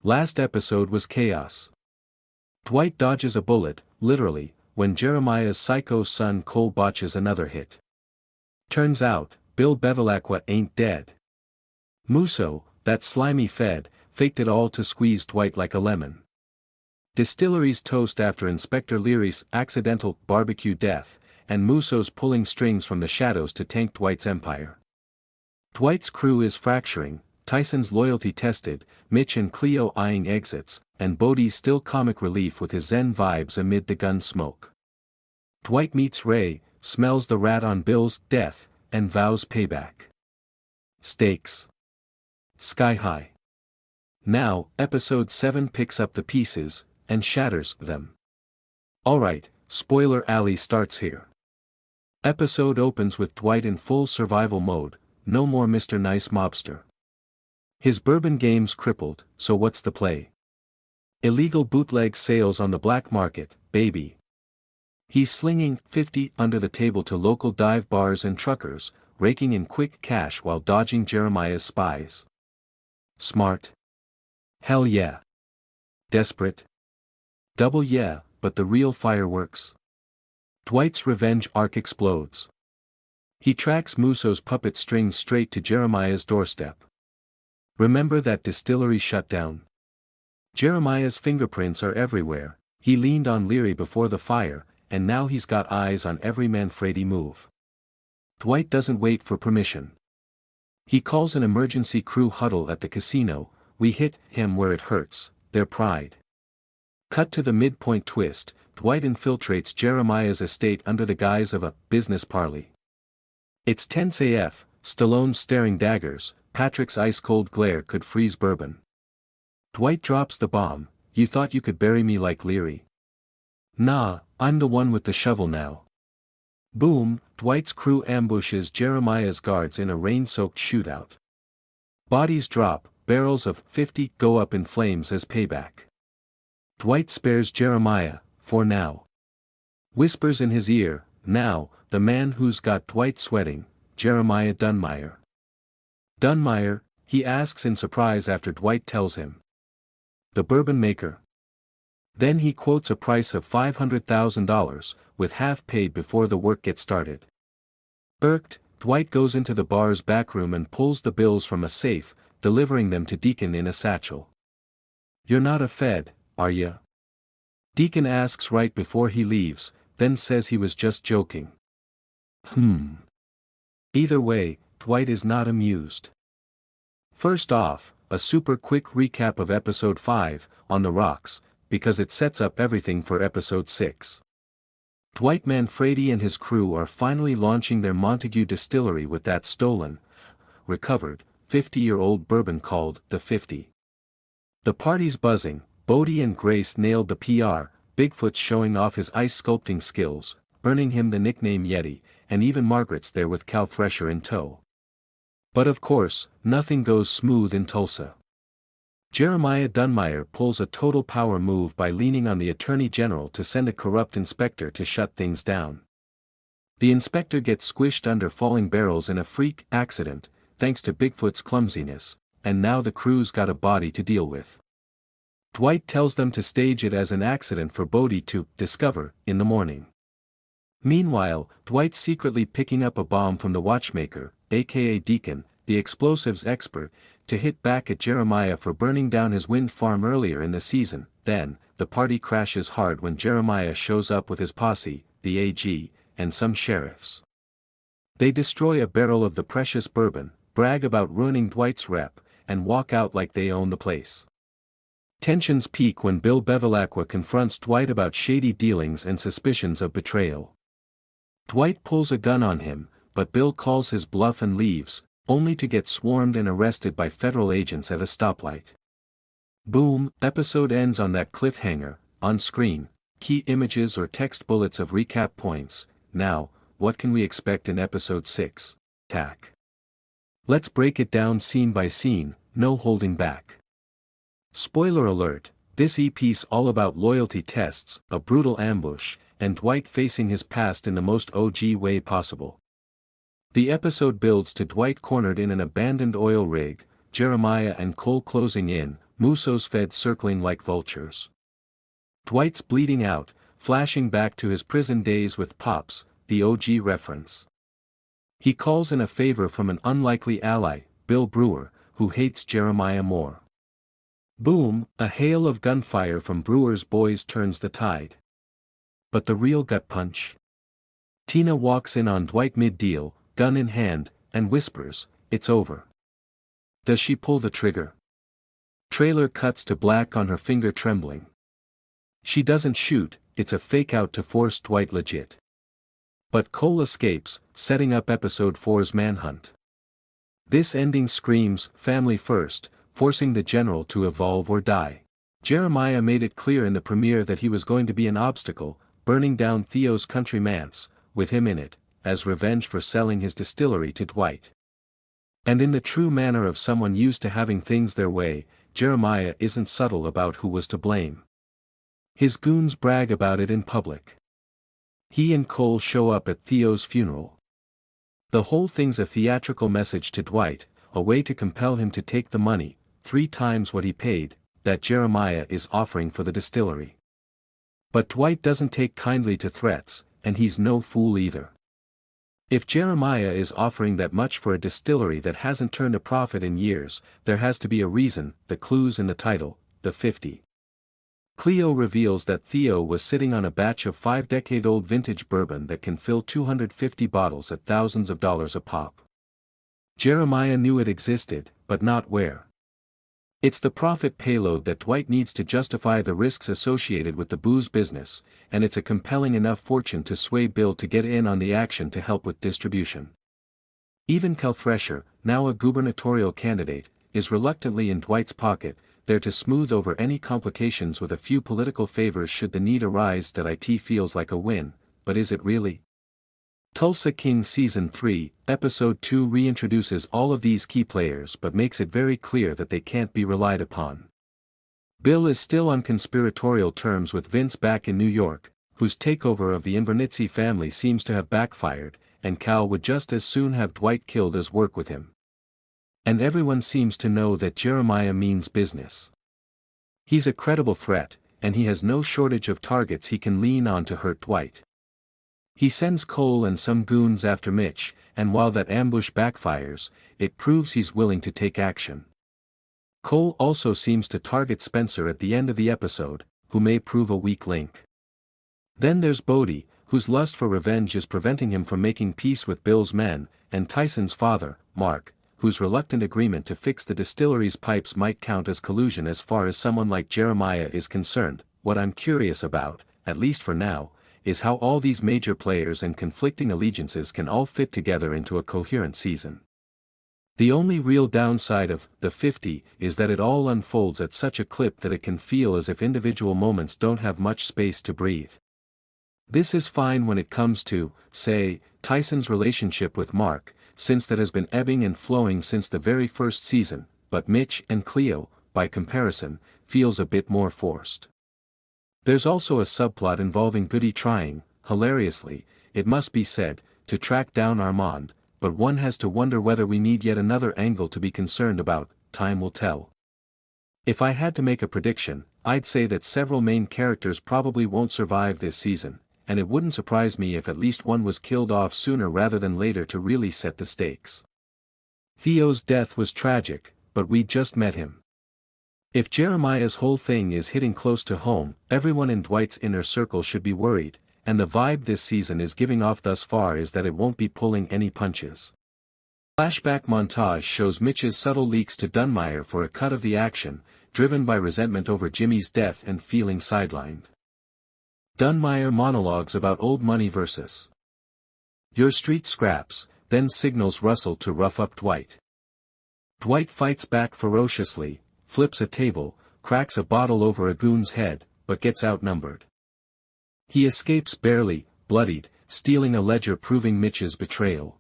Last episode was chaos. Dwight dodges a bullet, literally, when Jeremiah's psycho son Cole botches another hit. Turns out, Bill Bevilacqua ain't dead. Musso, that slimy Fed, faked it all to squeeze Dwight like a lemon. Distillery's toast after Inspector Leary's accidental barbecue death, and Musso's pulling strings from the shadows to tank Dwight's empire. Dwight's crew is fracturing, Tyson's loyalty tested, Mitch and Cleo eyeing exits, and Bodie's still comic relief with his zen vibes amid the gun smoke. Dwight meets Ray, smells the rat on Bill's death, and vows payback. Stakes sky high. Now, episode 7 picks up the pieces, and shatters them. Alright, spoiler alley starts here. Episode opens with Dwight in full survival mode, no more Mr. Nice Mobster. His bourbon game's crippled, so what's the play? Illegal bootleg sales on the black market, baby. He's slinging 50 under the table to local dive bars and truckers, raking in quick cash while dodging Jeremiah's spies. Smart? Hell yeah. Desperate? Double yeah, but the real fireworks? Dwight's revenge arc explodes. He tracks Musso's puppet strings straight to Jeremiah's doorstep. Remember that distillery shutdown? Jeremiah's fingerprints are everywhere. He leaned on Leary before the fire, and now he's got eyes on every Manfredi move. Dwight doesn't wait for permission. He calls an emergency crew huddle at the casino. We hit him where it hurts, their pride. Cut to the midpoint twist, Dwight infiltrates Jeremiah's estate under the guise of a business parley. It's tense AF, Stallone's staring daggers, Patrick's ice-cold glare could freeze bourbon. Dwight drops the bomb, you thought you could bury me like Leary? Nah, I'm the one with the shovel now. Boom, Dwight's crew ambushes Jeremiah's guards in a rain-soaked shootout. Bodies drop, barrels of 50 go up in flames as payback. Dwight spares Jeremiah, for now. Whispers in his ear, now, the man who's got Dwight sweating, Jeremiah Dunmire. Dunmire, he asks in surprise after Dwight tells him. The bourbon maker. Then he quotes a price of $500,000, with half paid before the work gets started. Irked, Dwight goes into the bar's back room and pulls the bills from a safe, delivering them to Deacon in a satchel. You're not a Fed, are ya? Deacon asks right before he leaves, then says he was just joking. Either way, Dwight is not amused. First off, a super quick recap of episode 5, On the Rocks, because it sets up everything for episode 6. Dwight Manfredi and his crew are finally launching their Montague distillery with that stolen, recovered, 50-year-old bourbon called the 50. The party's buzzing, Bodie and Grace nailed the PR, Bigfoot's showing off his ice sculpting skills, earning him the nickname Yeti, and even Margaret's there with Cal Thresher in tow. But of course, nothing goes smooth in Tulsa. Jeremiah Dunmire pulls a total power move by leaning on the Attorney General to send a corrupt inspector to shut things down. The inspector gets squished under falling barrels in a freak accident, thanks to Bigfoot's clumsiness, and now the crew's got a body to deal with. Dwight tells them to stage it as an accident for Bodie to discover in the morning. Meanwhile, Dwight's secretly picking up a bomb from the watchmaker, aka Deacon, the explosives expert, to hit back at Jeremiah for burning down his wind farm earlier in the season. Then, the party crashes hard when Jeremiah shows up with his posse, the AG, and some sheriffs. They destroy a barrel of the precious bourbon, brag about ruining Dwight's rep, and walk out like they own the place. Tensions peak when Bill Bevilacqua confronts Dwight about shady dealings and suspicions of betrayal. Dwight pulls a gun on him, but Bill calls his bluff and leaves, only to get swarmed and arrested by federal agents at a stoplight. Boom, episode ends on that cliffhanger. On screen, key images or text bullets of recap points. Now, what can we expect in episode 6? Tack. Let's break it down scene by scene, no holding back. Spoiler alert, this EP's all about loyalty tests, a brutal ambush, and Dwight facing his past in the most OG way possible. The episode builds to Dwight cornered in an abandoned oil rig, Jeremiah and Cole closing in, Musso's feds circling like vultures. Dwight's bleeding out, flashing back to his prison days with Pops, the OG reference. He calls in a favor from an unlikely ally, Bill Brewer, who hates Jeremiah more. Boom, a hail of gunfire from Brewer's boys turns the tide. But the real gut punch? Tina walks in on Dwight mid-deal, gun in hand, and whispers, "It's over." Does she pull the trigger? Trailer cuts to black on her finger trembling. She doesn't shoot, it's a fake-out to force Dwight legit. But Cole escapes, setting up episode 4's manhunt. This ending screams, family first, forcing the general to evolve or die. Jeremiah made it clear in the premiere that he was going to be an obstacle, burning down Theo's country manse, with him in it, as revenge for selling his distillery to Dwight. And in the true manner of someone used to having things their way, Jeremiah isn't subtle about who was to blame. His goons brag about it in public. He and Cole show up at Theo's funeral. The whole thing's a theatrical message to Dwight, a way to compel him to take the money, 3 times what he paid, that Jeremiah is offering for the distillery. But Dwight doesn't take kindly to threats, and he's no fool either. If Jeremiah is offering that much for a distillery that hasn't turned a profit in years, there has to be a reason. The clue's in the title, The 50. Cleo reveals that Theo was sitting on a batch of 5-decade-old vintage bourbon that can fill 250 bottles at thousands of dollars a pop. Jeremiah knew it existed, but not where. It's the profit payload that Dwight needs to justify the risks associated with the booze business, and it's a compelling enough fortune to sway Bill to get in on the action to help with distribution. Even Cal Thresher, now a gubernatorial candidate, is reluctantly in Dwight's pocket, there to smooth over any complications with a few political favors should the need arise. That it feels like a win, but is it really? Tulsa King Season 3, Episode 2 reintroduces all of these key players but makes it very clear that they can't be relied upon. Bill is still on conspiratorial terms with Vince back in New York, whose takeover of the Invernizzi family seems to have backfired, and Cal would just as soon have Dwight killed as work with him. And everyone seems to know that Jeremiah means business. He's a credible threat, and he has no shortage of targets he can lean on to hurt Dwight. He sends Cole and some goons after Mitch, and while that ambush backfires, it proves he's willing to take action. Cole also seems to target Spencer at the end of the episode, who may prove a weak link. Then there's Bodie, whose lust for revenge is preventing him from making peace with Bill's men, and Tyson's father, Mark, whose reluctant agreement to fix the distillery's pipes might count as collusion as far as someone like Jeremiah is concerned. What I'm curious about, at least for now, is how all these major players and conflicting allegiances can all fit together into a coherent season. The only real downside of The 50 is that it all unfolds at such a clip that it can feel as if individual moments don't have much space to breathe. This is fine when it comes to, say, Tyson's relationship with Mark, since that has been ebbing and flowing since the very first season, but Mitch and Cleo, by comparison, feels a bit more forced. There's also a subplot involving Goody trying, hilariously, it must be said, to track down Armand, but one has to wonder whether we need yet another angle to be concerned about. Time will tell. If I had to make a prediction, I'd say that several main characters probably won't survive this season, and it wouldn't surprise me if at least one was killed off sooner rather than later to really set the stakes. Theo's death was tragic, but we just met him. If Jeremiah's whole thing is hitting close to home, everyone in Dwight's inner circle should be worried, and the vibe this season is giving off thus far is that it won't be pulling any punches. Flashback montage shows Mitch's subtle leaks to Dunmire for a cut of the action, driven by resentment over Jimmy's death and feeling sidelined. Dunmire monologues about old money versus your street scraps, then signals Russell to rough up Dwight. Dwight fights back ferociously, flips a table, cracks a bottle over a goon's head, but gets outnumbered. He escapes barely, bloodied, stealing a ledger proving Mitch's betrayal.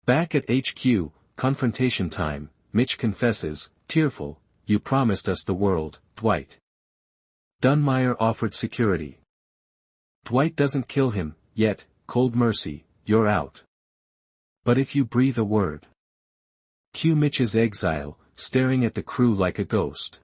Back at HQ, confrontation time, Mitch confesses, tearful, "You promised us the world, Dwight." Dunmire offered security. Dwight doesn't kill him, yet, cold mercy, "You're out. But if you breathe a word." Cue Mitch's exile, staring at the crew like a ghost.